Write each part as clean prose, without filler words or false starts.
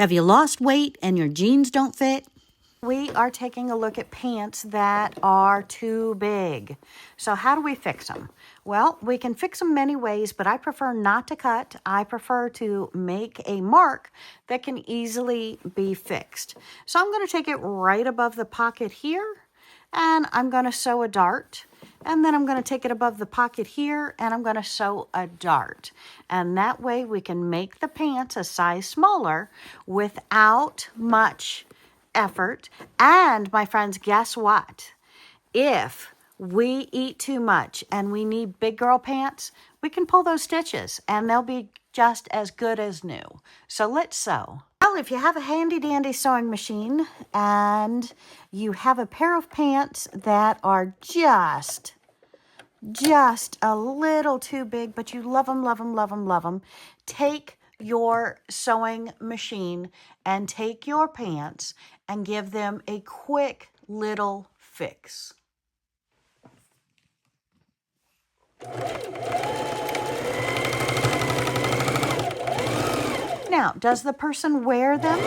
Have you lost weight and your jeans don't fit? We are taking a look at pants that are too big. So how do we fix them? Well, we can fix them many ways, but I prefer not to cut. I prefer to make a mark that can easily be fixed. So I'm going to take it right above the pocket here, and I'm going to sew a dart. And then I'm going to take it above the pocket here, and I'm going to sew a dart. And that way we can make the pants a size smaller without much effort. And my friends, guess what? If we eat too much and we need big girl pants, we can pull those stitches and they'll be just as good as new. So let's sew. Well, if you have a handy dandy sewing machine and you have a pair of pants that are just a little too big, but you love them, love them, love them, love them, take your sewing machine and take your pants and give them a quick little fix. Now, does the person wear them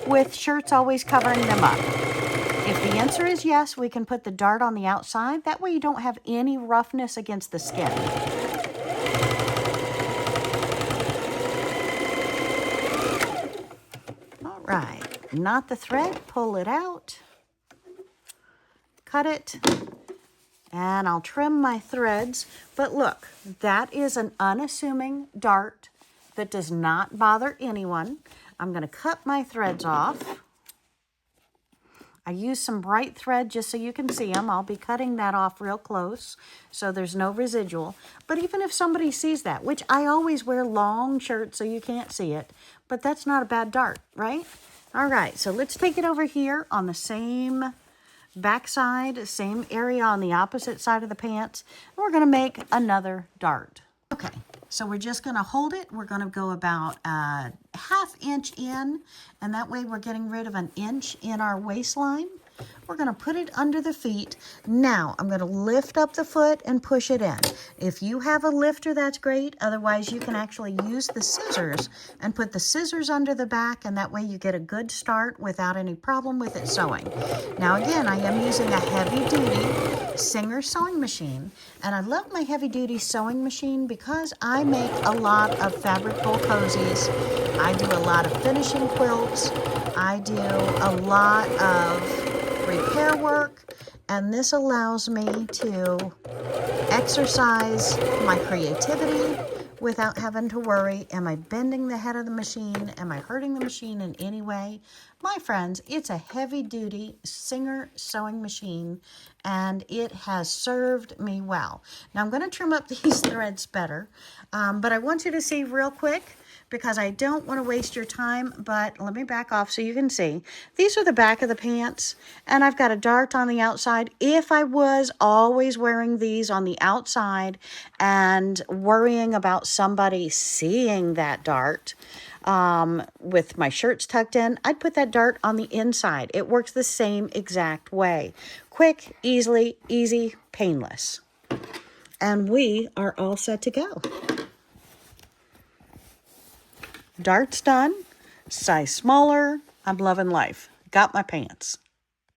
with shirts always covering them up? If the answer is yes, we can put the dart on the outside. That way you don't have any roughness against the skin. All right, knot the thread, pull it out, cut it, and I'll trim my threads. But look, that is an unassuming dart that does not bother anyone. I'm going to cut my threads off. I use some bright thread just so you can see them. I'll be cutting that off real close so there's no residual. But even if somebody sees that, which I always wear long shirts so you can't see it, but that's not a bad dart, right? All right, so let's take it over here on the same back side, same area on the opposite side of the pants. And we're going to make another dart. Okay, so we're just going to hold it. We're going to go about a ½ inch in, and that way we're getting rid of an inch in our waistline. We're going to put it under the feet. Now, I'm going to lift up the foot and push it in. If you have a lifter, that's great. Otherwise, you can actually use the scissors and put the scissors under the back, and that way you get a good start without any problem with it sewing. Now, again, I am using a heavy-duty Singer sewing machine, and I love my heavy-duty sewing machine because I make a lot of fabric bowl cozies. I do a lot of finishing quilts. I do a lot of repair work, and this allows me to exercise my creativity without having to worry, am I bending the head of the machine? Am I hurting the machine in any way? My friends, it's a heavy-duty Singer sewing machine, and it has served me well. Now, I'm going to trim up these threads better, but I want you to see real quick, because I don't want to waste your time, but let me back off so you can see. These are the back of the pants, and I've got a dart on the outside. If I was always wearing these on the outside and worrying about somebody seeing that dart with my shirts tucked in, I'd put that dart on the inside. It works the same exact way. Quick, easy, painless. And we are all set to go. Dart's done, size smaller. I'm loving life. Got my pants.